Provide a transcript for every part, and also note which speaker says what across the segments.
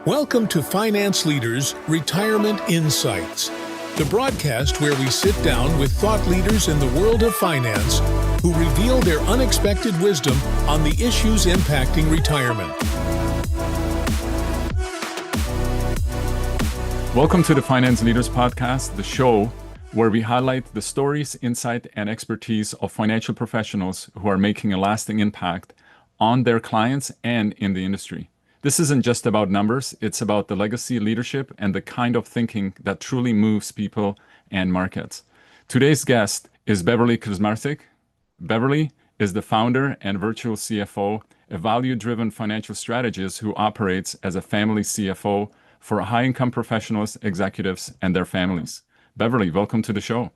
Speaker 1: Welcome to Finance Leaders Retirement Insights, the broadcast where we sit down with thought leaders in the world of finance who reveal their unexpected wisdom on the issues impacting retirement.
Speaker 2: Welcome to the Finance Leaders Podcast, the show where we highlight the stories, insight, and expertise of financial professionals who are making a lasting impact on their clients and in the industry. This isn't just about numbers, it's about the legacy, leadership, and the kind of thinking that truly moves people and markets. Today's guest is Beverly Krzmarcik. Beverly is the founder and virtual CFO, a value-driven financial strategist who operates as a family CFO for high-income professionals, executives, and their families. Beverly, welcome to the show.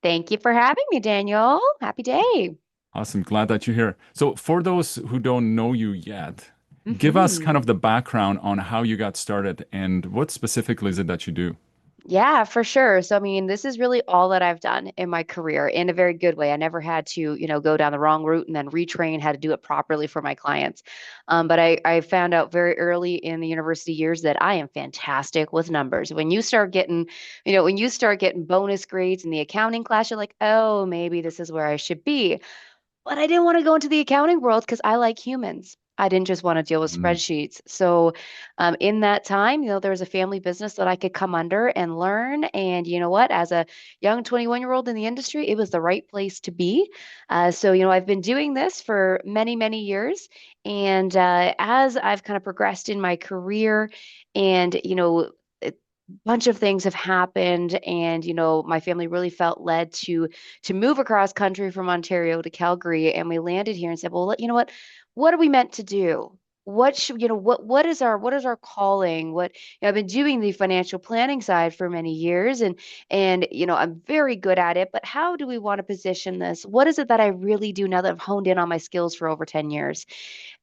Speaker 3: Thank you for having me, Daniel. Happy day.
Speaker 2: Awesome. Glad that you're here. So for those who don't know you yet, give us kind of the background on how you got started and what specifically is it that you do?
Speaker 3: Yeah, for sure. So, this is really all that I've done in my career in a very good way. I never had to, go down the wrong route and then retrain how to do it properly for my clients. But I found out very early in the university years that I am fantastic with numbers. When you start getting bonus grades in the accounting class, you're like, oh, maybe this is where I should be. But I didn't want to go into the accounting world because I like humans. I didn't just want to deal with
Speaker 2: Mm.
Speaker 3: spreadsheets. So, in that time, there was a family business that I could come under and learn. And you know what? As a young 21-year-old in the industry, it was the right place to be. So, I've been doing this for many, many years. And as I've kind of progressed in my career and, a bunch of things have happened and my family really felt led to move across country from Ontario to Calgary, and we landed here and said, well, you know what are we meant to do? What should, what is our calling? I've been doing the financial planning side for many years, and I'm very good at it, but how do we want to position this? What is it that I really do now that I've honed in on my skills for over 10 years?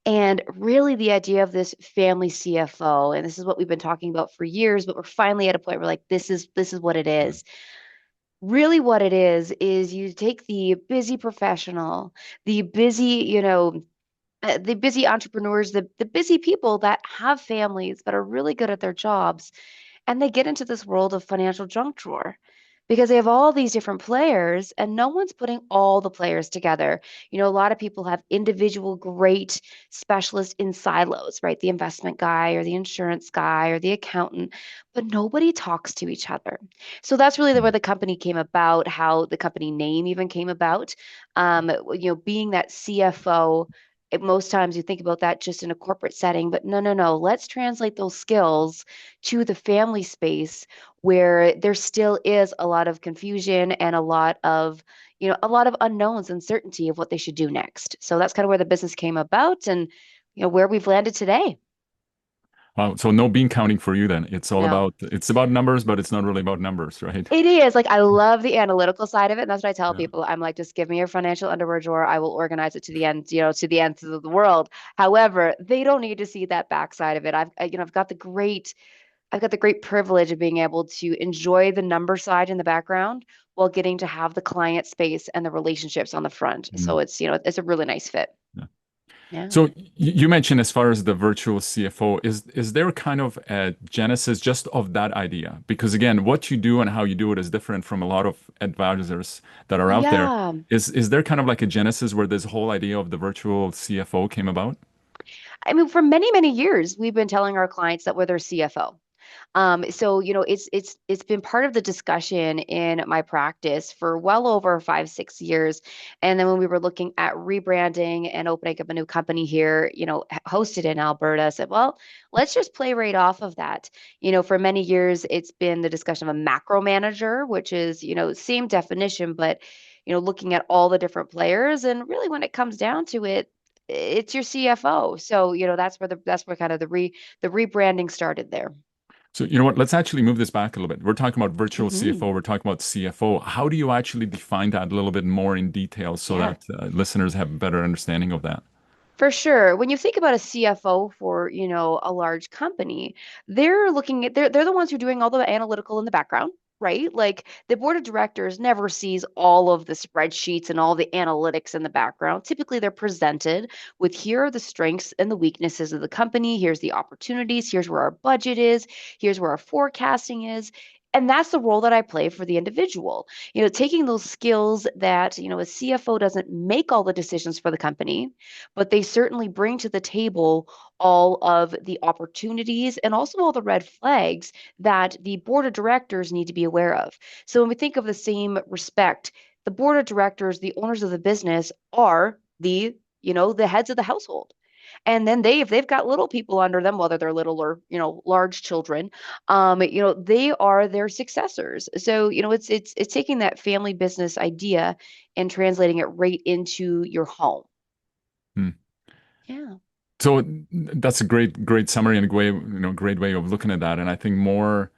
Speaker 3: And really the idea of this family CFO, and this is what we've been talking about for years, but we're finally at a point where like this is what it is. Really what it is you take the busy professional, the busy, the busy entrepreneurs, the busy people that have families but are really good at their jobs, and they get into this world of financial junk drawer because they have all these different players and no one's putting all the players together. A lot of people have individual great specialists in silos, right? The investment guy or the insurance guy or the accountant, but nobody talks to each other. So that's really where the company came about, how the company name even came about. Being that CFO, most times you think about that just in a corporate setting, but no, no, no. Let's translate those skills to the family space where there still is a lot of confusion and a lot of unknowns, uncertainty of what they should do next. So that's kind of where the business came about and where we've landed today.
Speaker 2: Wow. So no bean counting for you then.
Speaker 3: No.
Speaker 2: It's about numbers, but it's not really about numbers, right?
Speaker 3: It is like I love the analytical side of it. And that's what I tell
Speaker 2: Yeah.
Speaker 3: people. I'm like, just give me your financial underwear drawer. I will organize it to the end, to the ends of the world. However, they don't need to see that backside of it. I've got the great privilege of being able to enjoy the number side in the background while getting to have the client space and the relationships on the front.
Speaker 2: Mm.
Speaker 3: So it's a really nice fit.
Speaker 2: Yeah.
Speaker 3: Yeah.
Speaker 2: So you mentioned as far as the virtual CFO, is there kind of a genesis just of that idea? Because again, what you do and how you do it is different from a lot of advisors that are out there.
Speaker 3: Yeah.
Speaker 2: Is there kind of like a genesis where this whole idea of the virtual CFO came about?
Speaker 3: For many, many years, we've been telling our clients that we're their CFO. So it's been part of the discussion in my practice for well over 5, 6 years. And then when we were looking at rebranding and opening up a new company here, hosted in Alberta, I said, well, let's just play right off of that. For many years, it's been the discussion of a macro manager, which is, same definition, but looking at all the different players. And really, when it comes down to it, it's your CFO. So, that's where kind of the rebranding started there.
Speaker 2: So you know what? Let's actually move this back a little bit. We're talking about virtual
Speaker 3: Hmm.
Speaker 2: CFO. We're talking about CFO. How do you actually define that a little bit more in detail so
Speaker 3: Yeah.
Speaker 2: that listeners have a better understanding of that?
Speaker 3: For sure. When you think about a CFO for, a large company, they're the ones who are doing all the analytical in the background. right? Like the board of directors never sees all of the spreadsheets and all the analytics in the background. Typically, they're presented with here are the strengths and the weaknesses of the company. Here's the opportunities. Here's where our budget is. Here's where our forecasting is. And that's the role that I play for the individual. Taking those skills that, a CFO doesn't make all the decisions for the company, but they certainly bring to the table all of the opportunities and also all the red flags that the board of directors need to be aware of. So when we think of the same respect, the board of directors, the owners of the business are the heads of the household. And then if they've got little people under them, whether they're little or, large children, they are their successors. So, it's taking that family business idea and translating it right into your home.
Speaker 2: Hmm.
Speaker 3: Yeah.
Speaker 2: So that's a great summary and a great way of looking at that. And I think more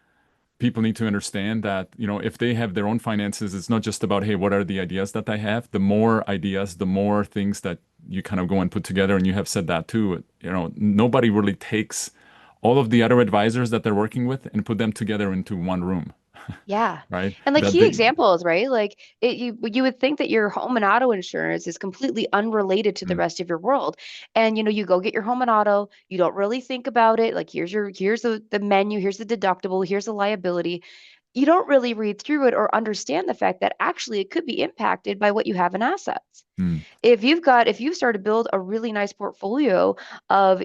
Speaker 2: people need to understand that, if they have their own finances, it's not just about, hey, what are the ideas that I have? The more ideas, the more things that you kind of go and put together. And you have said that too, nobody really takes all of the other advisors that they're working with and put them together into one room,
Speaker 3: Yeah.
Speaker 2: right?
Speaker 3: And like
Speaker 2: That
Speaker 3: key
Speaker 2: they,
Speaker 3: examples, right? Like you would think that your home and auto insurance is completely unrelated to the
Speaker 2: Mm,
Speaker 3: rest of your world. And you go get your home and auto, you don't really think about it. Like here's the menu, here's the deductible, here's the liability. You don't really read through it or understand the fact that actually it could be impacted by what you have in assets.
Speaker 2: mm,
Speaker 3: If you've started to build a really nice portfolio of,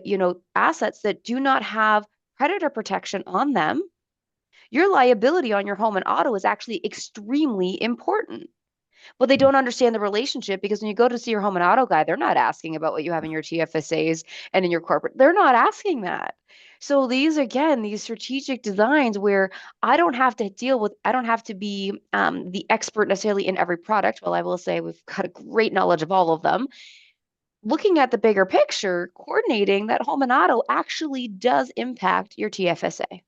Speaker 3: assets that do not have predator protection on them, your liability on your home and auto is actually extremely important. But they
Speaker 2: mm.
Speaker 3: don't understand the relationship because when you go to see your home and auto guy, they're not asking about what you have in your TFSAs and in your corporate. They're not asking that. So these strategic designs where I don't have to be the expert necessarily in every product. Well, I will say we've got a great knowledge of all of them. Looking at the bigger picture, coordinating that home and auto actually does impact your TFSA.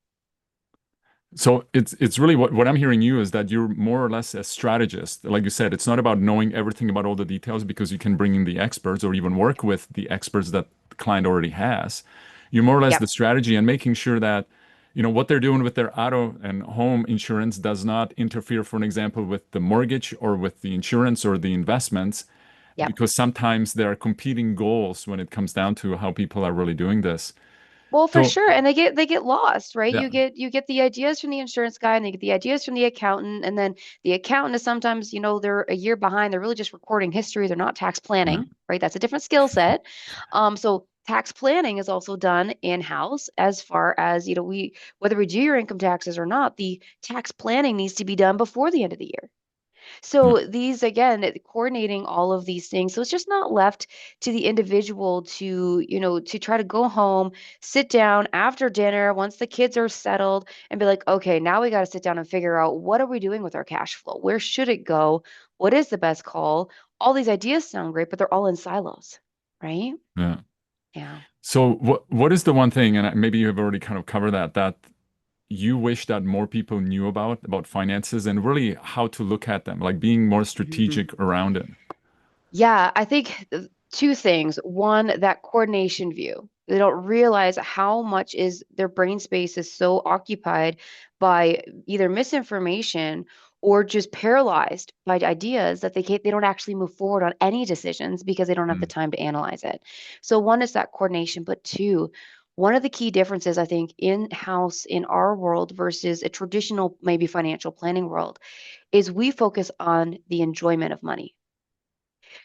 Speaker 2: So it's really what I'm hearing you is that you're more or less a strategist. Like you said, it's not about knowing everything about all the details because you can bring in the experts or even work with the experts that the client already has. You're more or less the
Speaker 3: Yep.
Speaker 2: strategy and making sure that, what they're doing with their auto and home insurance does not interfere, for an example, with the mortgage or with the insurance or the investments,
Speaker 3: Yep.
Speaker 2: because sometimes there are competing goals when it comes down to how people are really doing this.
Speaker 3: Well, for
Speaker 2: So,
Speaker 3: sure. And they get lost, right?
Speaker 2: yeah.
Speaker 3: You get the ideas from the insurance guy and they get the ideas from the accountant. And then the accountant is sometimes, they're a year behind. They're really just recording history. They're not tax
Speaker 2: Yeah.
Speaker 3: planning, right? That's a different skill set. So tax planning is also done in-house as far as, whether we do your income taxes or not, the tax planning needs to be done before the end of the year.
Speaker 2: Yeah.
Speaker 3: So these again, coordinating all of these things. So it's just not left to the individual to try to go home, sit down after dinner once the kids are settled and be like, okay, now we got to sit down and figure out what are we doing with our cash flow? Where should it go? What is the best call? All these ideas sound great, but they're all in silos, right?
Speaker 2: Yeah.
Speaker 3: Yeah.
Speaker 2: So what is the one thing, and maybe you have already kind of covered that you wish that more people knew about finances and really how to look at them, like being more
Speaker 3: Mhm.
Speaker 2: strategic around it.
Speaker 3: Yeah, I think two things. One, that coordination view. They don't realize how much is their brain space is so occupied by either misinformation or just paralyzed by ideas that they don't actually move forward on any decisions because they don't have the
Speaker 2: Mm,
Speaker 3: time to analyze it. So one is that coordination, but two, one of the key differences I think in-house in our world versus a traditional maybe financial planning world is we focus on the enjoyment of money.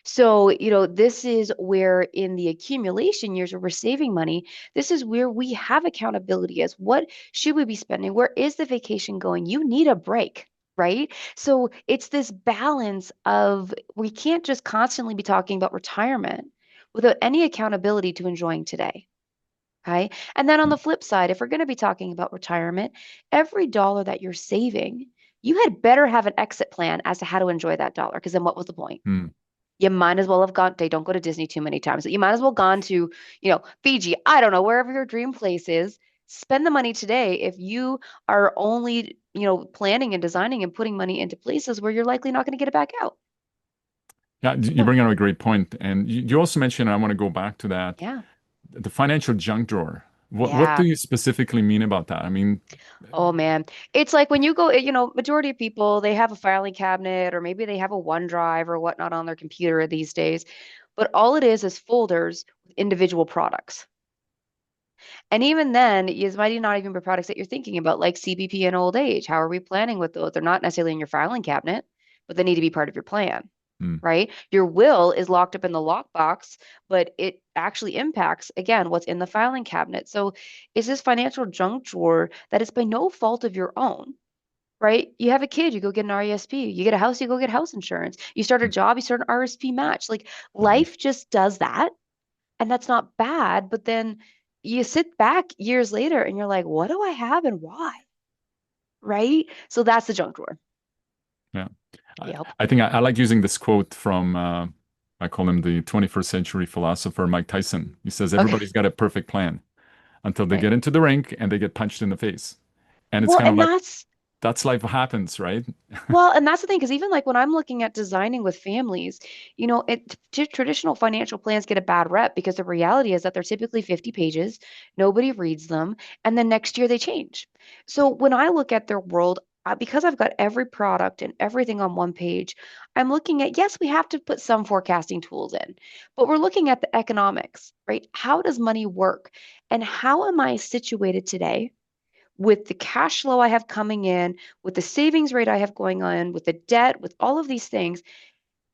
Speaker 3: So, this is where in the accumulation years where we're saving money, this is where we have accountability as what should we be spending? Where is the vacation going? You need a break, right? So it's this balance of we can't just constantly be talking about retirement without any accountability to enjoying today. Okay. And then on
Speaker 2: mm,
Speaker 3: the flip side, if we're going to be talking about retirement, every dollar that you're saving, you had better have an exit plan as to how to enjoy that dollar. Because then what was the point?
Speaker 2: mm.
Speaker 3: You might as well have gone, they don't go to Disney too many times. You might as well gone to, Fiji, I don't know, wherever your dream place is. Spend the money today if you are only, planning and designing and putting money into places where you're likely not going to get it back out.
Speaker 2: Yeah, you
Speaker 3: Yeah.
Speaker 2: bring up a great point. And you also mentioned, and I want to go back to that,
Speaker 3: Yeah.
Speaker 2: the financial junk drawer. What do
Speaker 3: Yeah.
Speaker 2: you specifically mean about that? I mean,
Speaker 3: Oh man. It's like when you go, majority of people, they have a filing cabinet or maybe they have a OneDrive or whatnot on their computer these days. But all it is folders with individual products. And even then, it might not even be products that you're thinking about, like CBP and old age. How are we planning with those? They're not necessarily in your filing cabinet, but they need to be part of your plan,
Speaker 2: hmm,
Speaker 3: right? Your will is locked up in the lockbox, but it actually impacts, again, what's in the filing cabinet. So it's this financial junk drawer that is by no fault of your own. Right? You have a kid, you go get an RESP. You get a house, you go get house insurance. You start a job, you start an RSP match. Like
Speaker 2: mhm,
Speaker 3: life just does that. And that's not bad. But then you sit back years later and you're like, what do I have and why? Right? So that's the junk drawer.
Speaker 2: yeah. I,
Speaker 3: Yep.
Speaker 2: I think I like using this quote from I call him the 21st century philosopher Mike Tyson. He says
Speaker 3: Okay.
Speaker 2: everybody's got a perfect plan until they
Speaker 3: Right.
Speaker 2: get into the rink and they get punched in the face. And it's
Speaker 3: Well,
Speaker 2: kind of
Speaker 3: and
Speaker 2: like
Speaker 3: that's
Speaker 2: that's life happens, right?
Speaker 3: Well, and that's the thing, because even like when I'm looking at designing with families, traditional financial plans get a bad rep because the reality is that they're typically 50 pages, nobody reads them, and then next year they change. So when I look at their world, because I've got every product and everything on one page, I'm looking at, yes, we have to put some forecasting tools in, but we're looking at the economics, right? How does money work? And how am I situated today? With the cash flow I have coming in, with the savings rate I have going on, with the debt, with all of these things,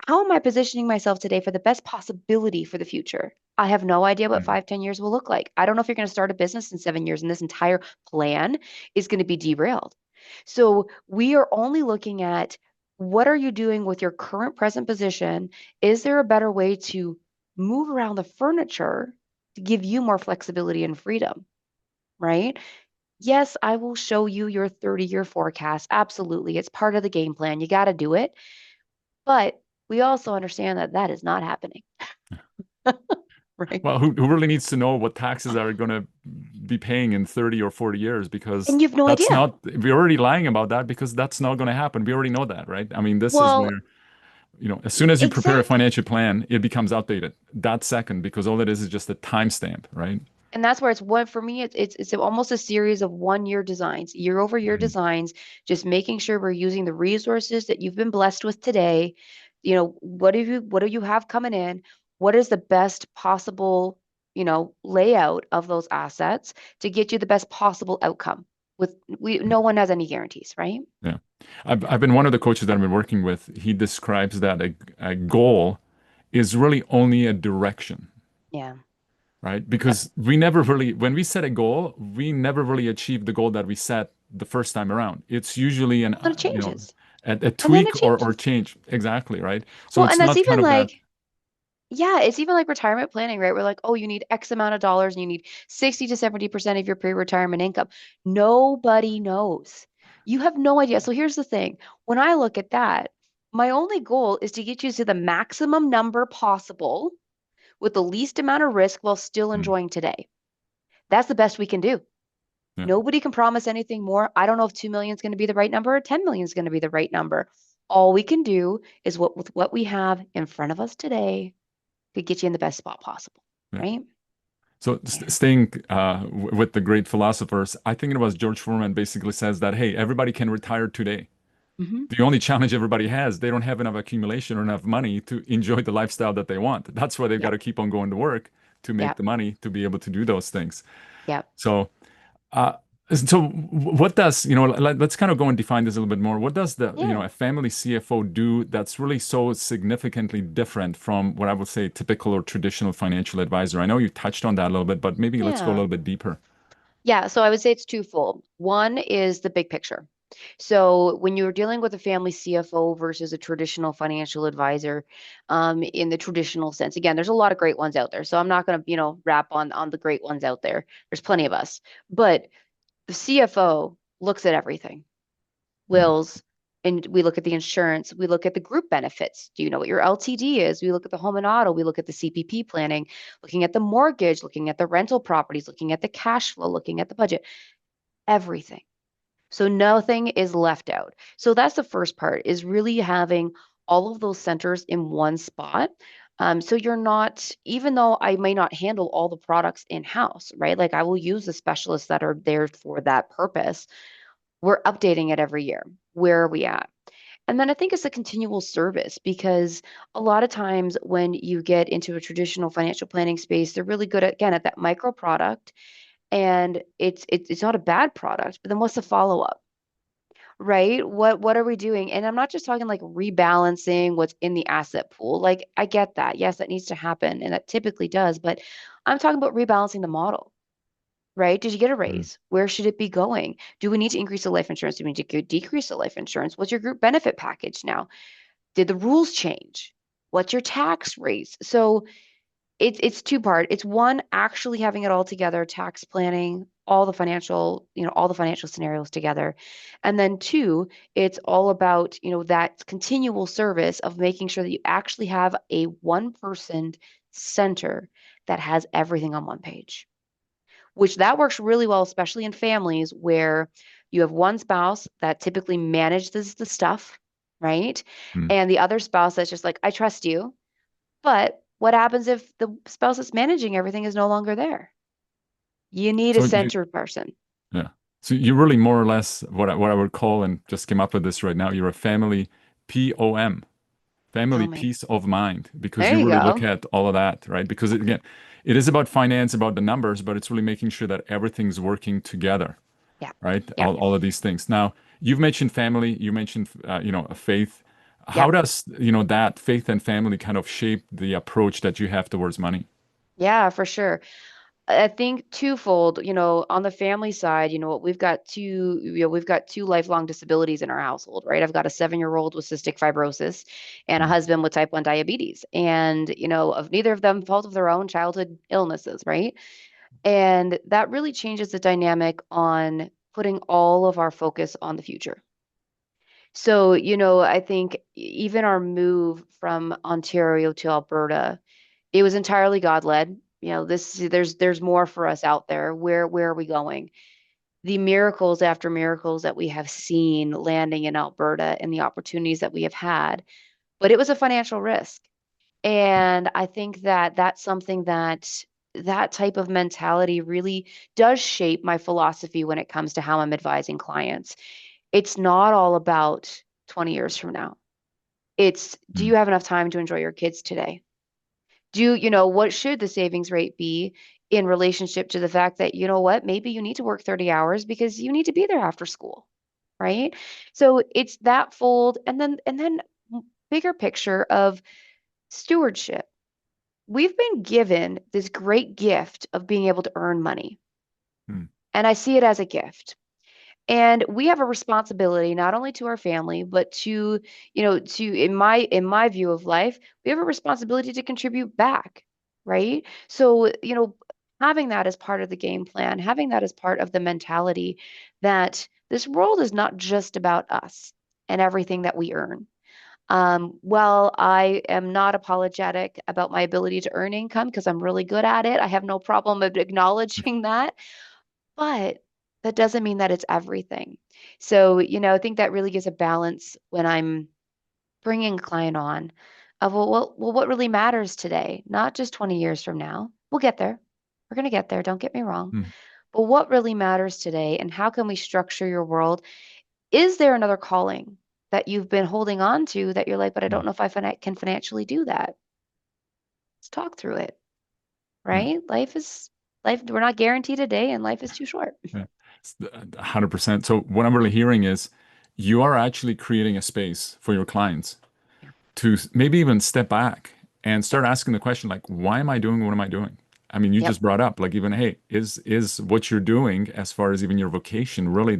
Speaker 3: how am I positioning myself today for the best possibility for the future? I have no idea what
Speaker 2: Mm.
Speaker 3: 5, 10 years will look like. I don't know if you're going to start a business in 7 years and this entire plan is going to be derailed. So we are only looking at what are you doing with your current present position? Is there a better way to move around the furniture to give you more flexibility and freedom? Right? Yes, I will show you your 30-year forecast. Absolutely. It's part of the game plan. You got to do it. But we also understand that that is not happening, right?
Speaker 2: Well, who really needs to know what taxes are going to be paying in 30 or 40 years? Because
Speaker 3: And you have no
Speaker 2: that's
Speaker 3: idea.
Speaker 2: not, we're already lying about that because that's not going to happen. We already know that, right? I mean, this is
Speaker 3: Well,
Speaker 2: where, as soon as you prepare a
Speaker 3: exactly.
Speaker 2: financial plan, it becomes outdated that second because all it is just a timestamp, right?
Speaker 3: And that's where it's one for me, it's almost a series of 1 year designs, year over year
Speaker 2: Mhm.
Speaker 3: designs, just making sure we're using the resources that you've been blessed with today. What do you have coming in? What is the best possible, layout of those assets to get you the best possible outcome? No one has any guarantees, right?
Speaker 2: Yeah. I've been one of the coaches that I've been working with. He describes that a goal is really only a direction,
Speaker 3: Yeah.
Speaker 2: right?
Speaker 3: Uh,
Speaker 2: Because we never really, when we set a goal, we never really achieve the goal that we set the first time around. It's usually
Speaker 3: Well, then it changes.
Speaker 2: a
Speaker 3: And then
Speaker 2: tweak
Speaker 3: it
Speaker 2: or
Speaker 3: changes.
Speaker 2: change. Exactly, right? So
Speaker 3: Well,
Speaker 2: it's
Speaker 3: and that's
Speaker 2: not kind
Speaker 3: even
Speaker 2: of that.
Speaker 3: like, yeah, it's even like retirement planning, right? We're like, oh, you need X amount of dollars and you need 60 to 70% of your pre-retirement income. Nobody knows. You have no idea. So here's the thing. When I look at that, my only goal is to get you to the maximum number possible with the least amount of risk while still
Speaker 2: Mm,
Speaker 3: enjoying today. That's the best we can do.
Speaker 2: yeah,
Speaker 3: Nobody can promise anything more. I don't know if 2 million is going to be the right number or 10 million is going to be the right number. All we can do is with what we have in front of us today to get you in the best spot possible,
Speaker 2: yeah.
Speaker 3: right?
Speaker 2: So
Speaker 3: Yeah.
Speaker 2: staying with the great philosophers, I think it was George Foreman basically says that, hey, everybody can retire today.
Speaker 3: Hmm.
Speaker 2: The only challenge everybody has, they don't have enough accumulation or enough money to enjoy the lifestyle that they want. That's why they've got
Speaker 3: Yep.
Speaker 2: to keep on going to work to make
Speaker 3: Yep.
Speaker 2: the money to be able to do those things.
Speaker 3: Yep.
Speaker 2: So, uh, what does, let's kind of go and define this a little bit more. What does
Speaker 3: Yeah.
Speaker 2: a family CFO do that's really so significantly different from what I would say typical or traditional financial advisor? I know you touched on that a little bit, but maybe let's go a
Speaker 3: Yeah.
Speaker 2: little bit deeper.
Speaker 3: Yeah. So I would say it's twofold. One is the big picture. So when you're dealing with a family CFO versus a traditional financial advisor, in the traditional sense, again, there's a lot of great ones out there. So I'm not going to, wrap on the great ones out there. There's plenty of us. But the CFO looks at everything.
Speaker 2: Mm,
Speaker 3: Wills, and we look at the insurance, we look at the group benefits. Do you know what your LTD is? We look at the home and auto, we look at the CPP planning, looking at the mortgage, looking at the rental properties, looking at the cash flow, looking at the budget, everything. So nothing is left out. So that's the first part is really having all of those centers in one spot. So you're not, even though I may not handle all the products in-house, right? Like I will use the specialists that are there for that purpose. We're updating it every year. Where are we at? And then I think it's a continual service because a lot of times when you get into a traditional financial planning space, they're really good at, again, at that micro product, and it's not a bad product, but then what's the follow-up? Right? What are we doing? And I'm not just talking like rebalancing what's in the asset pool. Like I get that. Yes, that needs to happen and that typically does, but I'm talking about rebalancing the model. Right? Did you get a
Speaker 2: Mm.
Speaker 3: raise? Where should it be going? Do we need to increase the life insurance? Do we need to decrease the life insurance? What's your group benefit package now? Did the rules change? What's your tax rates? So it's two part. It's one, actually having it all together, tax planning, all the financial, all the financial scenarios together. And then two, it's all about, that continual service of making sure that you actually have a one person center that has everything on one page, which that works really well, especially in families where you have one spouse that typically manages the stuff, right?
Speaker 2: Mm.
Speaker 3: And the other spouse that's just like, I trust you. But what happens if the spouse that's managing everything is no longer there? You need a
Speaker 2: So you,
Speaker 3: center person.
Speaker 2: yeah. So you really more or less what I would call, and just came up with this right now, you're a family POM,
Speaker 3: Tell
Speaker 2: family
Speaker 3: me.
Speaker 2: peace of mind, because
Speaker 3: There
Speaker 2: you
Speaker 3: you
Speaker 2: really look
Speaker 3: go.
Speaker 2: at all of that, right? Because again, it is about finance, about the numbers, but it's really making sure that everything's working together,
Speaker 3: Yeah.
Speaker 2: right?
Speaker 3: Yeah.
Speaker 2: All of these things. Now, you've mentioned family, you mentioned, a faith. How
Speaker 3: Yep.
Speaker 2: does, that faith and family kind of shape the approach that you have towards money?
Speaker 3: Yeah, for sure. I think twofold, on the family side, we've got two lifelong disabilities in our household, right? I've got a 7-year-old with cystic fibrosis and a
Speaker 2: Mm.
Speaker 3: husband with type 1 diabetes. And, of neither of them fault of their own childhood illnesses, right? And that really changes the dynamic on putting all of our focus on the future. So, I think even our move from Ontario to Alberta, it was entirely God led. There's more for us out there. Where are we going? The miracles after miracles that we have seen landing in Alberta and the opportunities that we have had, but it was a financial risk. And I think that that's something that type of mentality really does shape my philosophy when it comes to how I'm advising clients. It's not all about 20 years from now. It's, do
Speaker 2: Mm.
Speaker 3: you have enough time to enjoy your kids today? What should the savings rate be in relationship to the fact that, what, maybe you need to work 30 hours because you need to be there after school, right? So it's that fold. And then bigger picture of stewardship. We've been given this great gift of being able to earn money.
Speaker 2: Mm.
Speaker 3: And I see it as a gift. And we have a responsibility not only to our family, but in my view of life, we have a responsibility to contribute back, right? So, having that as part of the game plan, having that as part of the mentality that this world is not just about us and everything that we earn. Well, I am not apologetic about my ability to earn income because I'm really good at it. I have no problem of acknowledging that, but that doesn't mean that it's everything. So, I think that really gives a balance when I'm bringing a client on of, what really matters today, not just 20 years from now. We'll get there. We're going to get there. Don't get me wrong.
Speaker 2: Mm.
Speaker 3: But what really matters today and how can we structure your world? Is there another calling that you've been holding on to that you're like, but I don't
Speaker 2: Mm.
Speaker 3: know if can financially do that? Let's talk through it,
Speaker 2: Mm.
Speaker 3: right? Life. We're not guaranteed a day and life is too short.
Speaker 2: Yeah. 100%. So what I'm really hearing is you are actually creating a space for your clients
Speaker 3: Yeah.
Speaker 2: to maybe even step back and start asking the question, like, why am I doing what am I doing? I mean, you
Speaker 3: Yep.
Speaker 2: just brought up, like, even, hey, is what you're doing as far as even your vocation really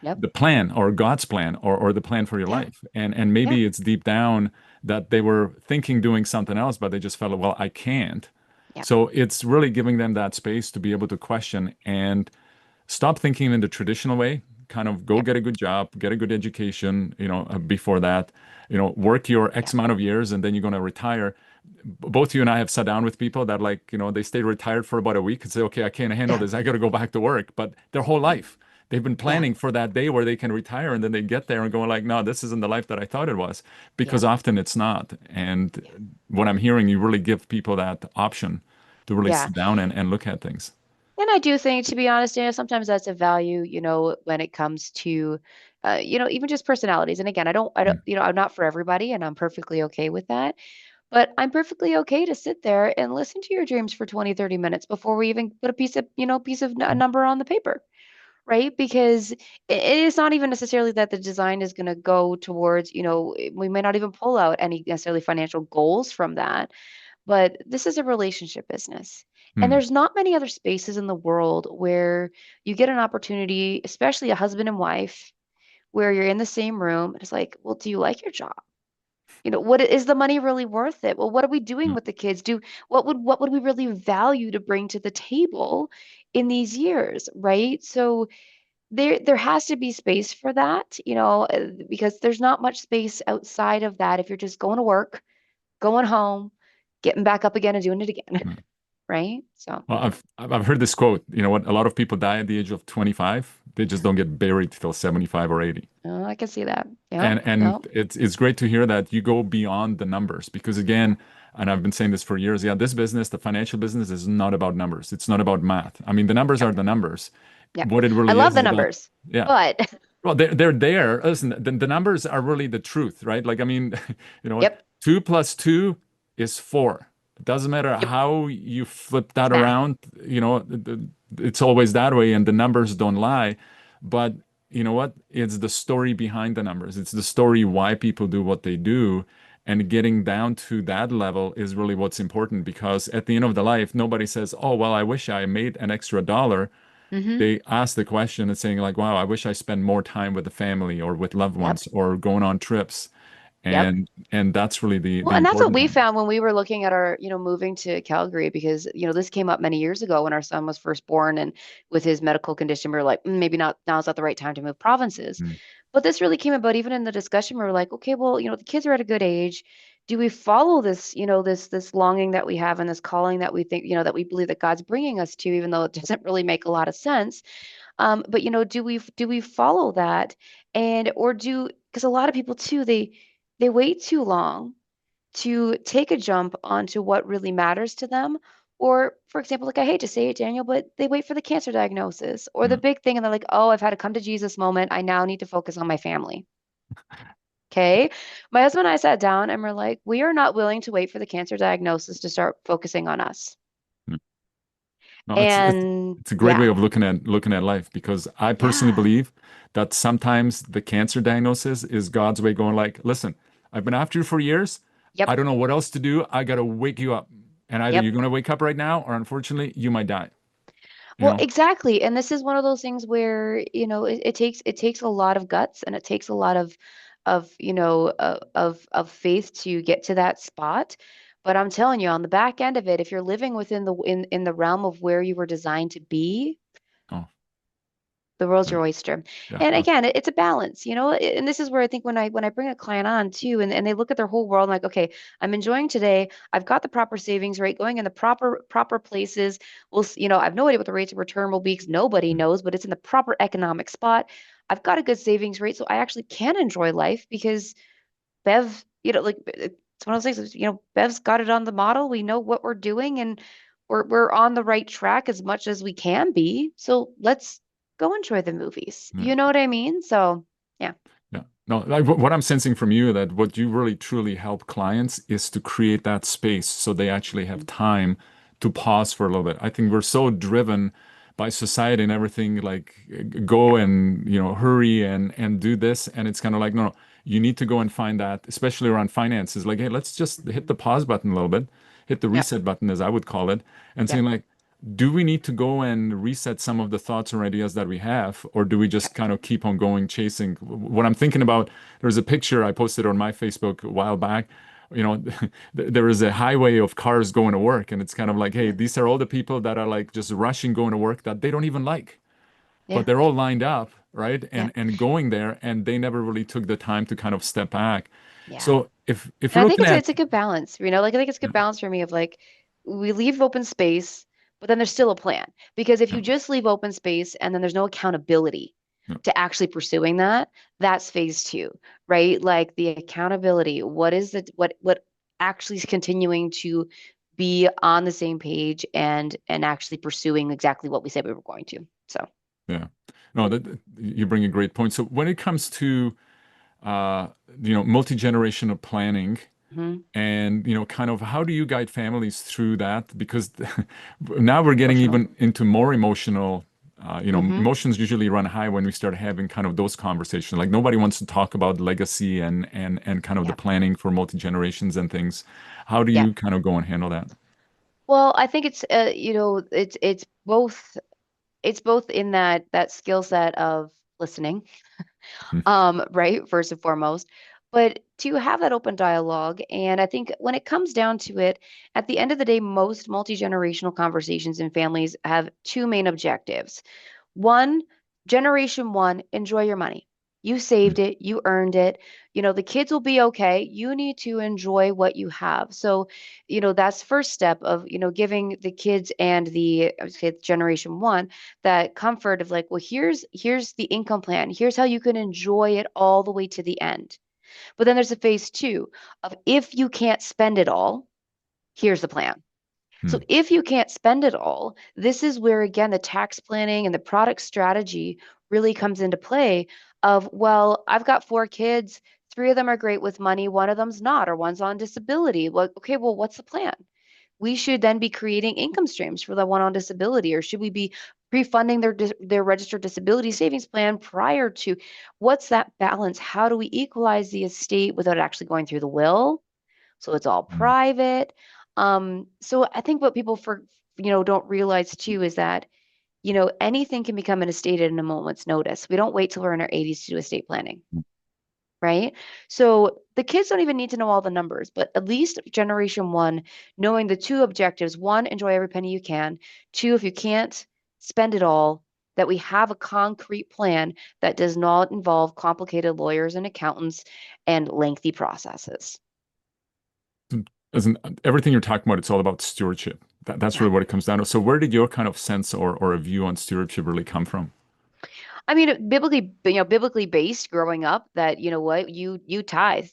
Speaker 3: Yep.
Speaker 2: the plan or God's plan or the plan for your
Speaker 3: Yeah.
Speaker 2: life? And
Speaker 3: Yeah.
Speaker 2: maybe it's deep down that they were thinking doing something else, but they just felt, well, I can't.
Speaker 3: Yeah.
Speaker 2: So it's really giving them that space to be able to question and stop thinking in the traditional way. Kind of go
Speaker 3: Yep.
Speaker 2: get a good job, get a good education, before that, work your X
Speaker 3: Yep.
Speaker 2: amount of years and then you're going to retire. Both you and I have sat down with people that, like, they stay retired for about a week and say, okay, I can't handle this. I got to go back to work. But their whole life, they've been
Speaker 3: Yeah.
Speaker 2: planning for that day where they can retire, and then they get there and going like, no, this isn't the life that I thought it was, because
Speaker 3: Yep.
Speaker 2: often it's not. And
Speaker 3: Yeah.
Speaker 2: what I'm hearing, you really give people that option to really
Speaker 3: Yeah.
Speaker 2: sit down and look at things.
Speaker 3: And I do think, to be honest, sometimes that's a value, when it comes to, even just personalities. And again,
Speaker 2: Mm.
Speaker 3: I'm not for everybody, and I'm perfectly okay with that. But I'm perfectly okay to sit there and listen to your dreams for 20, 30 minutes before we even put a number on the paper, right? Because it is not even necessarily that the design is going to go towards, we may not even pull out any necessarily financial goals from that, but this is a relationship business. And
Speaker 2: Mm.
Speaker 3: there's not many other spaces in the world where you get an opportunity, especially a husband and wife, where you're in the same room and it's like, well, do you like your job? What is the money really worth it? Well, what are we doing
Speaker 2: Mm.
Speaker 3: with the kids? What would we really value to bring to the table in these years, right? So there has to be space for that, because there's not much space outside of that if you're just going to work, going home, getting back up again and doing it again,
Speaker 2: Mm.
Speaker 3: right? So,
Speaker 2: Well, I've heard this quote. You know what? A lot of people die at the age of 25. They just don't get buried till 75 or 80.
Speaker 3: I can see that. Yeah,
Speaker 2: And
Speaker 3: no,
Speaker 2: it's great to hear that you go beyond the numbers, because again, and I've been saying this for years, yeah, this business, the financial business, is not about numbers. It's not about math. I mean, the numbers
Speaker 3: yep,
Speaker 2: are the numbers.
Speaker 3: yep.
Speaker 2: What it
Speaker 3: I
Speaker 2: really
Speaker 3: love the
Speaker 2: is about,
Speaker 3: numbers,
Speaker 2: yeah.
Speaker 3: but
Speaker 2: Well, they're there. Listen, the numbers are really the truth, right? Like, I mean, you know what?
Speaker 3: yep,
Speaker 2: 2 plus 2 is 4. It doesn't matter
Speaker 3: yep,
Speaker 2: how you flip
Speaker 3: it's
Speaker 2: that
Speaker 3: math.
Speaker 2: around, it's always that way, and the numbers don't lie. But you know what? It's the story behind the numbers. It's the story why people do what they do. And getting down to that level is really what's important, because at the end of the life, nobody says, oh, well, I wish I made an extra dollar.
Speaker 3: Mm-hmm.
Speaker 2: They ask the question and saying like, wow, I wish I spent more time with the family or with loved
Speaker 3: Yep,
Speaker 2: ones or going on trips.
Speaker 3: yep.
Speaker 2: And that's really the
Speaker 3: Well, and that's what
Speaker 2: important
Speaker 3: we
Speaker 2: one.
Speaker 3: found when we were looking at our, moving to Calgary, because, this came up many years ago when our son was first born, and with his medical condition, we were like, maybe not, now's not the right time to move provinces.
Speaker 2: Mm.
Speaker 3: But this really came about even in the discussion. We were like, okay, well, the kids are at a good age. Do we follow this, this longing that we have and this calling that we think, that we believe that God's bringing us to, even though it doesn't really make a lot of sense? But do we follow that, and or do because a lot of people too, they wait too long to take a jump onto what really matters to them. Or, for example, like I hate to say it, Daniel, but they wait for the cancer diagnosis or the
Speaker 2: Yeah.
Speaker 3: big thing, and they're like, oh, I've had a come to Jesus moment. I now need to focus on my family. Okay. My husband and I sat down and we're like, we are not willing to wait for the cancer diagnosis to start focusing on us.
Speaker 2: Yeah. No,
Speaker 3: And
Speaker 2: it's a great way
Speaker 3: yeah,
Speaker 2: of looking at life, because I personally
Speaker 3: yeah,
Speaker 2: believe that sometimes the cancer diagnosis is God's way going like, listen, I've been after you for years. I
Speaker 3: yep,
Speaker 2: don't know what else to do. I gotta wake you up. And either you're
Speaker 3: yep.
Speaker 2: gonna wake up right now, or unfortunately, you might die. You
Speaker 3: Well,
Speaker 2: know?
Speaker 3: exactly. And this is one of those things where, it takes a lot of guts, and it takes a lot of faith to get to that spot. But I'm telling you, on the back end of it, if you're living within the realm of where you were designed to be,
Speaker 2: Oh,
Speaker 3: the world's
Speaker 2: yeah,
Speaker 3: your oyster.
Speaker 2: yeah,
Speaker 3: And
Speaker 2: no,
Speaker 3: again, it's a balance, and this is where I think when I bring a client on too, and they look at their whole world, like, okay, I'm enjoying today. I've got the proper savings rate going in the proper places. I have no idea what the rates of return will be because nobody
Speaker 2: mm,
Speaker 3: knows, but it's in the proper economic spot. I've got a good savings rate, so I actually can enjoy life because Bev, like it's one of those things, Bev's got it on the model. We know what we're doing, and we're on the right track as much as we can be. So let's go enjoy the movies.
Speaker 2: yeah.
Speaker 3: You know what I mean? So yeah.
Speaker 2: Yeah. No, like what I'm sensing from you, that what you really truly help clients is to create that space so they actually have
Speaker 3: Mhm.
Speaker 2: time to pause for a little bit. I think we're so driven by society and everything, like go and hurry and do this, and it's kind of like, no, you need to go and find that, especially around finances. Like, hey, let's just hit the pause button a little bit, hit the
Speaker 3: Yep.
Speaker 2: reset button, as I would call it, and saying
Speaker 3: Yep.
Speaker 2: like, do we need to go and reset some of the thoughts or ideas that we have, or do we just
Speaker 3: Yep.
Speaker 2: kind of keep on going chasing? What I'm thinking about, there's a picture I posted on my Facebook a while back. You know, there is a highway of cars going to work, and it's kind of like, hey,
Speaker 3: Yeah.
Speaker 2: these are all the people that are like just rushing going to work that they don't even like, but
Speaker 3: Yeah.
Speaker 2: they're all lined up, right?
Speaker 3: Yeah.
Speaker 2: And going there, and they never really took the time to kind of step back.
Speaker 3: Yeah.
Speaker 2: So if
Speaker 3: And
Speaker 2: you're
Speaker 3: I think
Speaker 2: looking
Speaker 3: it's
Speaker 2: at,
Speaker 3: it's a good balance, like I think it's a good balance for me of like we leave open space, but then there's still a plan. Because if
Speaker 2: Yeah.
Speaker 3: you just leave open space and then there's no accountability
Speaker 2: Yeah.
Speaker 3: to actually pursuing that, that's phase two, right? Like the accountability. What is it? What actually is continuing to be on the same page and actually pursuing exactly what we said we were going to. So,
Speaker 2: Yeah. No, you bring a great point. So when it comes to uh, multi-generational planning,
Speaker 3: mhm,
Speaker 2: and kind of how do you guide families through that? Because now we're getting
Speaker 3: emotional.
Speaker 2: even into more emotional.
Speaker 3: Hmm.
Speaker 2: Emotions usually run high when we start having kind of those conversations. Like nobody wants to talk about legacy and kind of the
Speaker 3: Yeah.
Speaker 2: planning for multi-generations and things. How do
Speaker 3: Yeah.
Speaker 2: you kind of go and handle that?
Speaker 3: Well, I think it's it's both in that skill set of listening,
Speaker 2: Hmm.
Speaker 3: right, first and foremost, but to have that open dialogue. And I think when it comes down to it, at the end of the day, most multi-generational conversations in families have two main objectives. One, generation one, enjoy your money. You saved it, you earned it. The kids will be okay. You need to enjoy what you have. So, that's first step of, giving the kids and I would say generation one, that comfort of like, well, here's the income plan. Here's how you can enjoy it all the way to the end. But then there's a phase two of if you can't spend it all, here's the plan.
Speaker 2: Hmm.
Speaker 3: So if you can't spend it all, this is where again the tax planning and the product strategy really comes into play of, well, I've got four kids, three of them are great with money, one of them's not, or one's on disability. Well, okay, well, what's the plan? We should then be creating income streams for the one on disability, or should we be pre-funding their registered disability savings plan prior to what's that balance? How do we equalize the estate without actually going through the will? So it's all
Speaker 2: Hmm.
Speaker 3: private. So I think what people don't realize too is that, anything can become an estate at a moment's notice. We don't wait till we're in our 80s to do estate planning, right? So the kids don't even need to know all the numbers, but at least generation one, knowing the two objectives: one, enjoy every penny you can; two, if you can't spend it all, that we have a concrete plan that does not involve complicated lawyers and accountants and lengthy processes.
Speaker 2: As in everything you're talking about, it's all about stewardship. That's
Speaker 3: Yeah.
Speaker 2: really what it comes down to. So where did your kind of sense or a view on stewardship really come from?
Speaker 3: I mean, biblically based growing up, that what you tithe,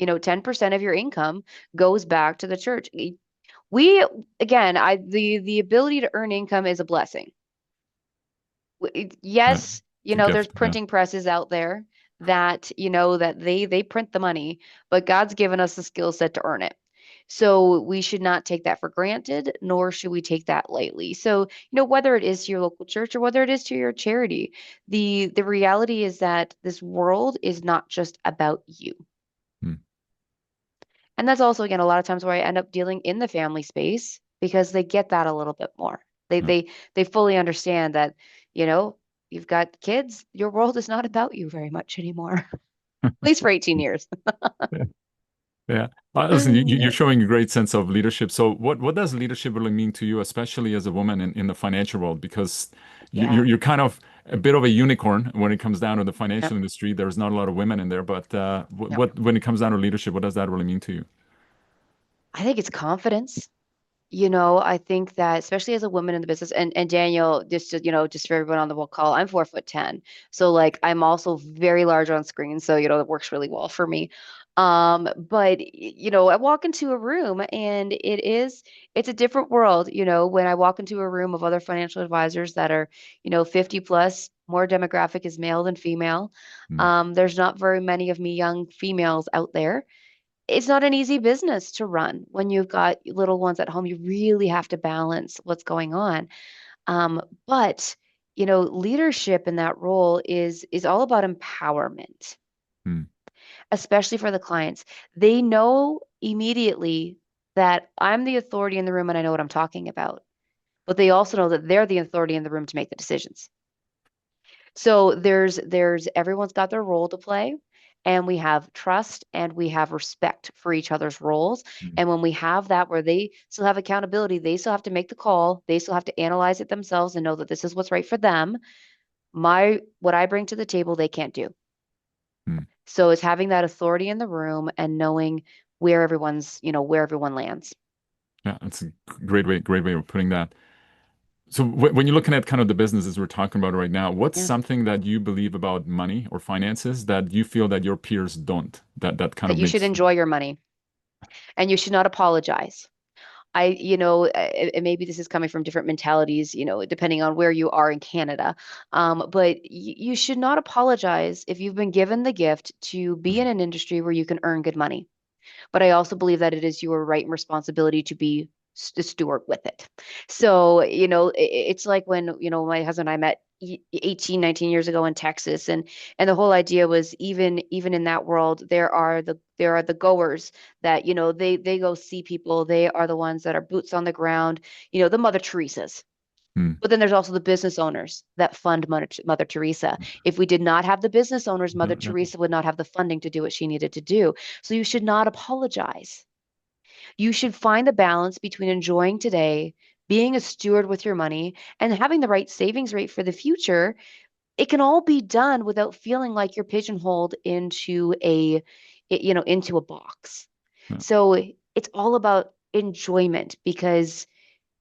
Speaker 3: 10% of your income goes back to the church. We again, I the ability to earn income is a blessing.
Speaker 2: Yeah,
Speaker 3: Yes,
Speaker 2: it's a
Speaker 3: there's
Speaker 2: gift. Yeah.
Speaker 3: printing presses out there that, that they print the money, but God's given us the skill set to earn it. So we should not take that for granted, nor should we take that lightly. So, whether it is to your local church or whether it is to your charity, the reality is that this world is not just about you.
Speaker 2: Hmm.
Speaker 3: And that's also, again, a lot of times where I end up dealing in the family space because they get that a little bit more. They
Speaker 2: Yeah.
Speaker 3: they they fully understand that, you know, you've got kids, your world is not about you very much anymore. At least for 18 years.
Speaker 2: Yeah. Yeah. Listen, you're showing a great sense of leadership. So what does leadership really mean to you, especially as a woman in the financial world? Because
Speaker 3: Yeah.
Speaker 2: you're kind of a bit of a unicorn when it comes down to the
Speaker 3: Yep.
Speaker 2: financial industry. There's not a lot of women in there, but
Speaker 3: Yep.
Speaker 2: when it comes down to leadership, what does that really mean to you?
Speaker 3: I think it's confidence. I think that especially as a woman in the business, and Daniel, just for everyone on the call, I'm 4'10". So like I'm also very large on screen. So, it works really well for me. But I walk into a room and it's a different world, when I walk into a room of other financial advisors that are, 50 plus, more demographic is male than female.
Speaker 2: Hmm.
Speaker 3: There's not very many of me young females out there. It's not an easy business to run when you've got little ones at home. You really have to balance what's going on. But leadership in that role is all about empowerment,
Speaker 2: Hmm.
Speaker 3: especially for the clients. They know immediately that I'm the authority in the room and I know what I'm talking about. But they also know that they're the authority in the room to make the decisions. So there's everyone's got their role to play, and we have trust and we have respect for each other's roles.
Speaker 2: Hmm.
Speaker 3: And when we have that where they still have accountability, they still have to make the call, they still have to analyze it themselves and know that this is what's right for them. My what I bring to the table, they can't do.
Speaker 2: Hmm.
Speaker 3: So it's having that authority in the room and knowing where everyone lands.
Speaker 2: Yeah, that's a great way of putting that. So when you're looking at kind of the businesses we're talking about right now, what's
Speaker 3: Yeah.
Speaker 2: something that you believe about money or finances that you feel that your peers don't, that kind
Speaker 3: That
Speaker 2: of
Speaker 3: you should
Speaker 2: makes,
Speaker 3: enjoy your money and you should not apologize. And maybe this is coming from different mentalities, depending on where you are in Canada. But you should not apologize if you've been given the gift to be in
Speaker 2: Mhm.
Speaker 3: an industry where you can earn good money. But I also believe that it is your right and responsibility to be a steward with it. So, it's like when, my husband and I met 18, 19 years ago in Texas, and the whole idea was even in that world, there are the goers that, they go see people. They are the ones that are boots on the ground, the Mother Teresa's.
Speaker 2: Hmm.
Speaker 3: But then there's also the business owners that fund Mother Teresa. If we did not have the business owners, Mother
Speaker 2: No, no.
Speaker 3: Teresa would not have the funding to do what she needed to do. So you should not apologize. You should find the balance between enjoying today, being a steward with your money, and having the right savings rate for the future. It can all be done without feeling like you're pigeonholed into a box.
Speaker 2: No.
Speaker 3: So it's all about enjoyment because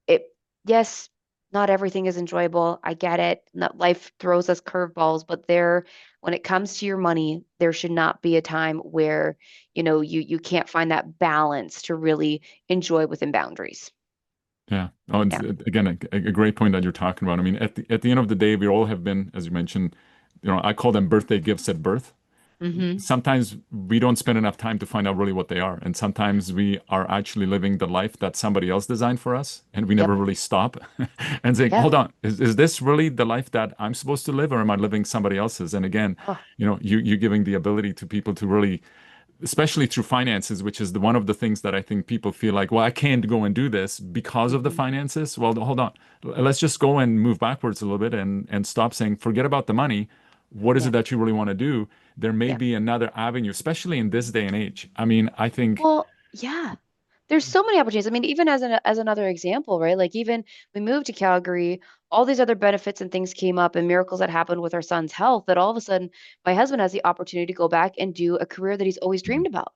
Speaker 3: it, yes, not everything is enjoyable. I get it. Not, life throws us curveballs, but when it comes to your money, there should not be a time where, you can't find that balance to really enjoy within boundaries.
Speaker 2: Yeah. Oh, it's,
Speaker 3: Yeah.
Speaker 2: again, a great point that you're talking about. I mean, at the end of the day, we all have been, as you mentioned, I call them birthday gifts at birth.
Speaker 3: Hmm.
Speaker 2: Sometimes we don't spend enough time to find out really what they are. And sometimes we are actually living the life that somebody else designed for us. And we never
Speaker 3: Yep.
Speaker 2: really stop and say,
Speaker 3: Yeah.
Speaker 2: hold on, is this really the life that I'm supposed to live or am I living somebody else's? And again,
Speaker 3: Oh,
Speaker 2: you giving the ability to people to really, especially through finances, which is one of the things that I think people feel like, well, I can't go and do this because of the
Speaker 3: hmm.
Speaker 2: finances. Well, hold on. Let's just go and move backwards a little bit and stop saying, forget about the money. What is
Speaker 3: Yeah.
Speaker 2: it that you really want to do? There may
Speaker 3: Yeah.
Speaker 2: be another avenue, especially in this day and age. I mean, I think,
Speaker 3: Well, yeah. There's so many opportunities. I mean, even as another example, right? Like even we moved to Calgary, all these other benefits and things came up and miracles that happened with our son's health that all of a sudden my husband has the opportunity to go back and do a career that he's always
Speaker 2: Mhm.
Speaker 3: dreamed about.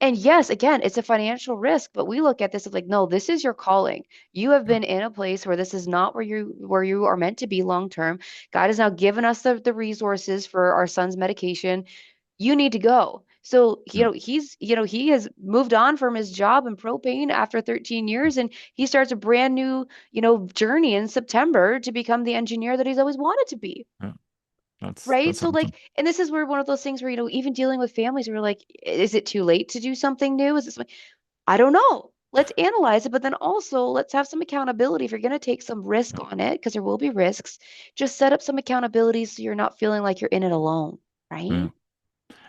Speaker 3: And yes, again, it's a financial risk, but we look at this as like, no, this is your calling. You have
Speaker 2: Yeah,
Speaker 3: been in a place where this is not where you are meant to be long term. God has now given us the resources for our son's medication. You need to go. So,
Speaker 2: yeah,
Speaker 3: he has moved on from his job in propane after 13 years and he starts a brand new, journey in September to become the engineer that he's always wanted to be.
Speaker 2: yeah. That's
Speaker 3: Right.
Speaker 2: that's
Speaker 3: So
Speaker 2: awesome.
Speaker 3: like, and this is where one of those things where, even dealing with families, we're like, is it too late to do something new? I don't know. Let's analyze it, but then also let's have some accountability. If you're going to take some risk
Speaker 2: Yeah,
Speaker 3: on it, because there will be risks, just set up some accountability so you're not feeling like you're in it alone.
Speaker 2: yeah.
Speaker 3: Right.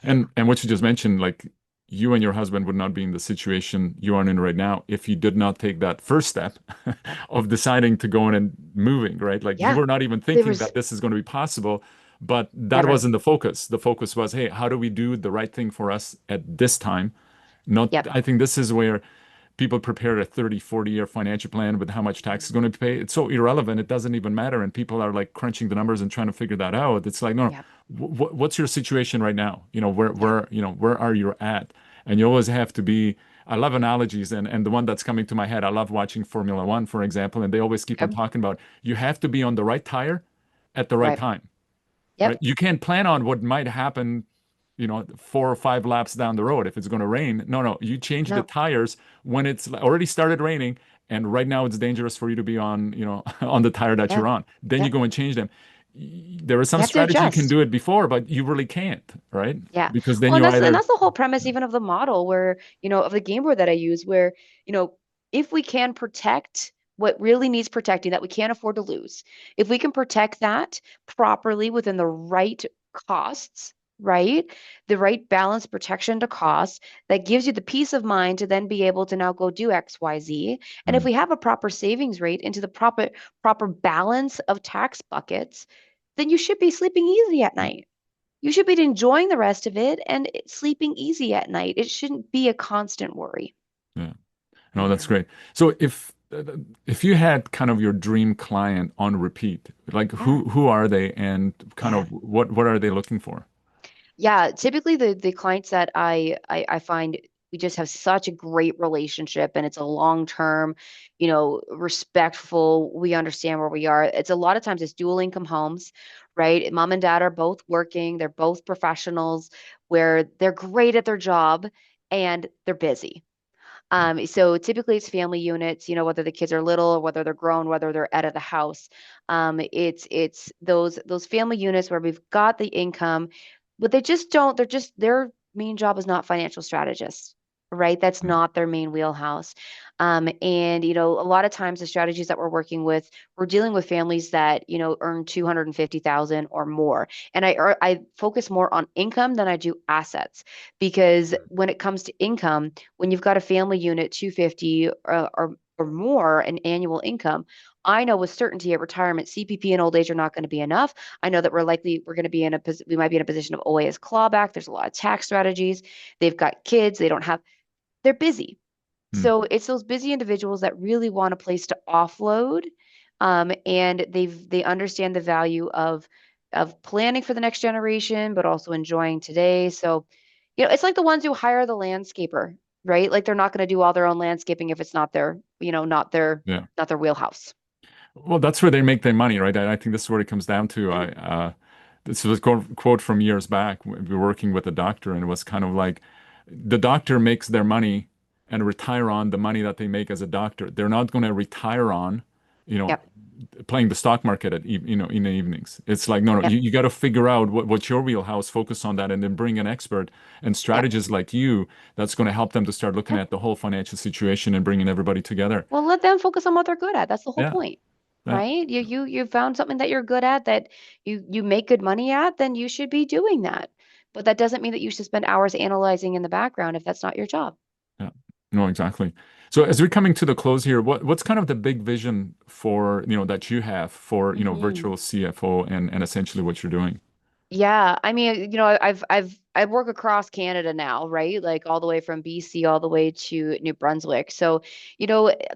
Speaker 2: And what you just mentioned, like you and your husband would not be in the situation you are in right now if you did not take that first step
Speaker 3: Yep.
Speaker 2: of deciding to go in and moving, right? Like you
Speaker 3: Yeah.
Speaker 2: were not even
Speaker 3: There
Speaker 2: thinking
Speaker 3: was
Speaker 2: that this is going to be possible, but that
Speaker 3: never.
Speaker 2: wasn't the focus. The focus was, hey, how do we do the right thing for us at this time? Not,
Speaker 3: Yep.
Speaker 2: I think this is where people prepare a 30, 40-year financial plan with how much tax is going to be paid. It's so irrelevant. It doesn't even matter. And people are like crunching the numbers and trying to figure that out. It's like, no,
Speaker 3: Yep.
Speaker 2: what's your situation right now? Where,
Speaker 3: Yeah.
Speaker 2: where are you at? And you always have to be, I love analogies. And the one that's coming to my head, I love watching Formula One, for example. And they always keep on
Speaker 3: Yep.
Speaker 2: talking about you have to be on the right tire at the right
Speaker 3: Right.
Speaker 2: time, right?
Speaker 3: Yep.
Speaker 2: You can't plan on what might happen 4 or 5 laps down the road if it's going to rain. No, no, you change the
Speaker 3: No.
Speaker 2: tires when it's already started raining, and right now it's dangerous for you to be on, on the tire that
Speaker 3: Yeah.
Speaker 2: you're on. Then you
Speaker 3: Yep.
Speaker 2: go and change them. There is
Speaker 3: You
Speaker 2: some
Speaker 3: have to
Speaker 2: strategy you can
Speaker 3: adjust.
Speaker 2: do it before, but you really can't, right?
Speaker 3: Yeah.
Speaker 2: Because then
Speaker 3: Well, and
Speaker 2: you
Speaker 3: that's and
Speaker 2: either,
Speaker 3: that's the whole premise even of the model where, of the game board that I use where, you know, if we can protect what really needs protecting that we can't afford to lose, if we can protect that properly within the right costs, right? The right balance protection to cost that gives you the peace of mind to then be able to now go do X, Y, Z. And if
Speaker 2: Mm,
Speaker 3: we have a proper savings rate into the proper balance of tax buckets, then you should be sleeping easy at
Speaker 2: yeah,
Speaker 3: night. You should be enjoying the rest of it and sleeping easy at night. It shouldn't be a constant worry.
Speaker 2: yeah. No, that's
Speaker 3: Yeah.
Speaker 2: great. So if you had kind of your dream client on repeat, like
Speaker 3: Yeah.
Speaker 2: who are they and kind
Speaker 3: Yeah.
Speaker 2: of what are they looking for?
Speaker 3: Yeah. Typically the clients that I find we just have such a great relationship, and it's a long-term, respectful, we understand where we are. It's a lot of times it's dual income homes, right? Mom and dad are both working, they're both professionals where they're great at their job and they're busy. So typically it's family units, whether the kids are little or whether they're grown, whether they're out of the house. It's those family units where we've got the income, but they just don't, they're just their main job is not financial strategists, right? That's
Speaker 2: Mm.
Speaker 3: not their main wheelhouse. And a lot of times the strategies that we're working with, we're dealing with families that, earn 250,000 or more. And I focus more on income than I do assets, because when it comes to income, when you've got a family unit 250 or more in annual income, I know with certainty at retirement, CPP and old age are not going to be enough. I know that we're going to be we might be in a position of OAS clawback. There's a lot of tax strategies. They've got kids. They're busy.
Speaker 2: Mm.
Speaker 3: So it's those busy individuals that really want a place to offload, and they understand the value of planning for the next generation, but also enjoying today. So, it's like the ones who hire the landscaper, right? Like they're not going to do all their own landscaping if it's not their,
Speaker 2: Yeah.
Speaker 3: not their wheelhouse.
Speaker 2: Well, that's where they make their money, right? I think this is what it comes down to.
Speaker 3: Mhm.
Speaker 2: This was a quote from years back. We were working with a doctor, and it was kind of like the doctor makes their money and retire on the money that they make as a doctor. They're not going to retire on, you know,
Speaker 3: Yep.
Speaker 2: playing the stock market in the evenings. It's like, no, no,
Speaker 3: Yep.
Speaker 2: you got to figure out what's your wheelhouse, focus on that, and then bring an expert and
Speaker 3: Yep.
Speaker 2: strategists like you that's going to help them to start looking
Speaker 3: Yep.
Speaker 2: at the whole financial situation and bringing everybody together.
Speaker 3: Well, let them focus on what they're good at. That's the whole
Speaker 2: Yeah,
Speaker 3: point,
Speaker 2: yeah,
Speaker 3: right? You found something that you're good at, that you make good money at, then you should be doing that. But that doesn't mean that you should spend hours analyzing in the background if that's not your job.
Speaker 2: yeah. No, exactly. So as we're coming to the close here, what's kind of the big vision for, that you have for,
Speaker 3: Mhm.
Speaker 2: virtual CFO and essentially what you're doing?
Speaker 3: Yeah, I mean, I work across Canada now, right? Like all the way from BC all the way to New Brunswick. So,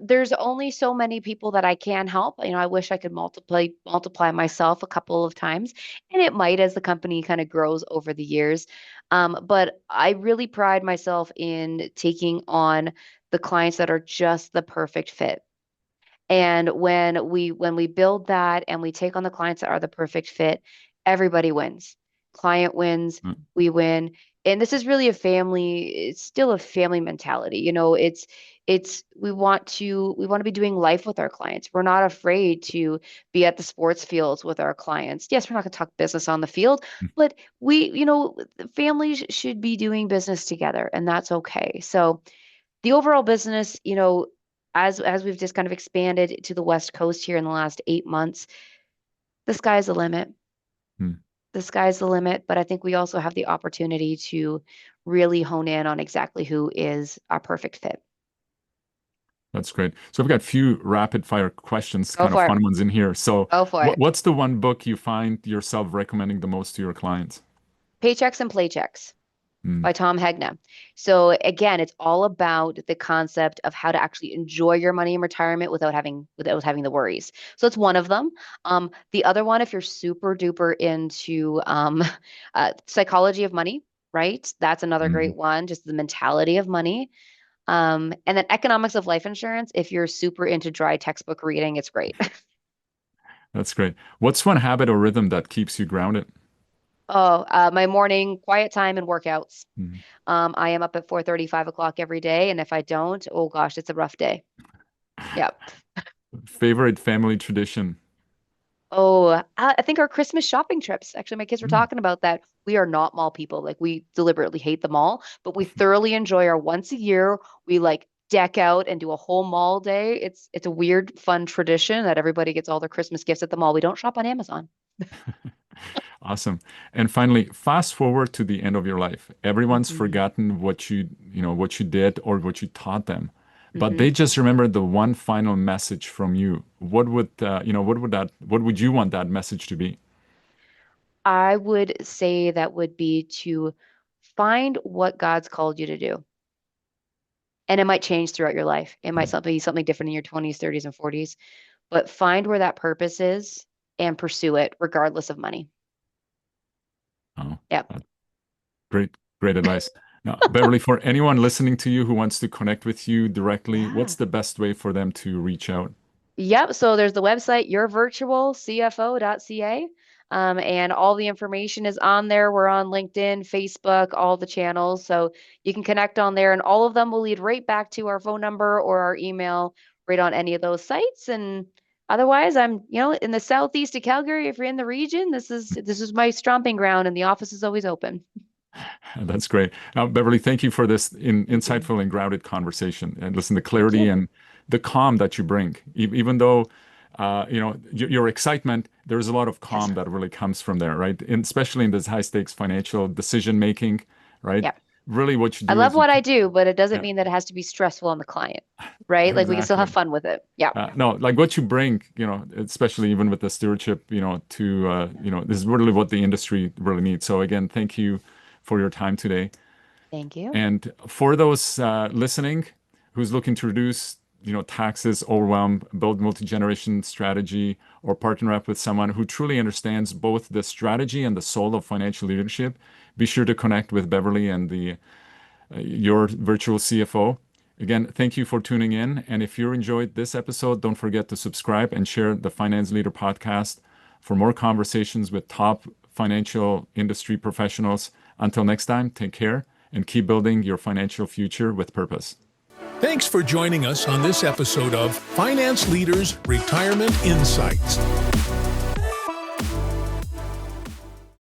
Speaker 3: there's only so many people that I can help. I wish I could multiply myself a couple of times, and it might as the company kind of grows over the years. But I really pride myself in taking on the clients that are just the perfect fit. And when we build that and we take on the clients that are the perfect fit, everybody wins. Client wins,
Speaker 2: Mm.
Speaker 3: we win. And this is really it's still a family mentality. It's we want to be doing life with our clients. We're not afraid to be at the sports fields with our clients. Yes, we're not going to talk business on the field, but families should be doing business together, and that's okay. So the overall business, as we've just kind of expanded to the West Coast here in the last 8 months, the sky's the limit.
Speaker 2: Mm.
Speaker 3: The sky's the limit, but I think we also have the opportunity to really hone in on exactly who is our perfect fit.
Speaker 2: That's great. So I've got a few rapid fire questions,
Speaker 3: Go
Speaker 2: kind of
Speaker 3: for it.
Speaker 2: fun ones in here. So
Speaker 3: Go for it.
Speaker 2: what's the one book you find yourself recommending the most to your clients?
Speaker 3: Paychecks and Playchecks
Speaker 2: Mm.
Speaker 3: by Tom Hegna. So again, it's all about the concept of how to actually enjoy your money in retirement without having the worries. So it's one of them. The other one, if you're super duper into psychology of money, right? That's another
Speaker 2: Mm.
Speaker 3: great one, just the mentality of money. And then economics of life insurance, if you're super into dry textbook reading, it's great.
Speaker 2: That's great. What's one habit or rhythm that keeps you grounded?
Speaker 3: Oh, my morning quiet time and workouts.
Speaker 2: Mm.
Speaker 3: I am up at 4:30, 5 o'clock every day. And if I don't, oh gosh, it's a rough day. Yep.
Speaker 2: Favorite family tradition?
Speaker 3: Oh, I think our Christmas shopping trips. Actually, my kids were
Speaker 2: Mm.
Speaker 3: talking about that. We are not mall people. Like we deliberately hate the mall, but we thoroughly enjoy our once a year. We like deck out and do a whole mall day. It's a weird, fun tradition that everybody gets all their Christmas gifts at the mall. We don't shop on Amazon.
Speaker 2: Awesome. And finally, fast forward to the end of your life. Everyone's
Speaker 3: Hmm.
Speaker 2: forgotten what you did or what you taught them, but
Speaker 3: Hmm.
Speaker 2: they just remember the one final message from you. What would you want that message to be?
Speaker 3: I would say that would be to find what God's called you to do. And it might change throughout your life. It might
Speaker 2: Mm.
Speaker 3: be something different in your 20s, 30s, and 40s, but find where that purpose is and pursue it regardless of money.
Speaker 2: Oh,
Speaker 3: Yep.
Speaker 2: uh, great, great advice. Now, Beverly, for anyone listening to you who wants to connect with you directly,
Speaker 3: Yeah.
Speaker 2: what's the best way for them to reach out?
Speaker 3: Yep. So there's the website, yourvirtualcfo.ca. And all the information is on there. We're on LinkedIn, Facebook, all the channels. So you can connect on there, and all of them will lead right back to our phone number or our email right on any of those sites. And otherwise, I'm, in the southeast of Calgary. If you're in the region, this is my stomping ground, and the office is always open.
Speaker 2: That's great. Now, Beverly, thank you for this
Speaker 3: Thank you.
Speaker 2: insightful and grounded conversation. And listen, the
Speaker 3: Thank
Speaker 2: clarity
Speaker 3: you.
Speaker 2: and the calm that you bring, even though, your excitement, there's a lot of
Speaker 3: Yes.
Speaker 2: calm that really comes from there, right? And especially in this high stakes financial decision making, right?
Speaker 3: Yeah.
Speaker 2: Really, what you
Speaker 3: I
Speaker 2: do
Speaker 3: love
Speaker 2: is
Speaker 3: what I do, but it doesn't
Speaker 2: yeah,
Speaker 3: mean that it has to be stressful on the client, right? Like we can still have
Speaker 2: exactly.
Speaker 3: fun with it. Yeah.
Speaker 2: No, like what you bring, especially even with the stewardship, this is really what the industry really needs. So again, thank you for your time today.
Speaker 3: Thank you.
Speaker 2: And for those listening who's looking to reduce, taxes, overwhelm, build multi-generation strategy, or partner up with someone who truly understands both the strategy and the soul of financial leadership, be sure to connect with Beverly and the Your Virtual CFO. Again, thank you for tuning in. And if you enjoyed this episode, don't forget to subscribe and share the Finance Leader podcast for more conversations with top financial industry professionals. Until next time, take care and keep building your financial future with purpose.
Speaker 1: Thanks for joining us on this episode of Finance Leaders Retirement Insights.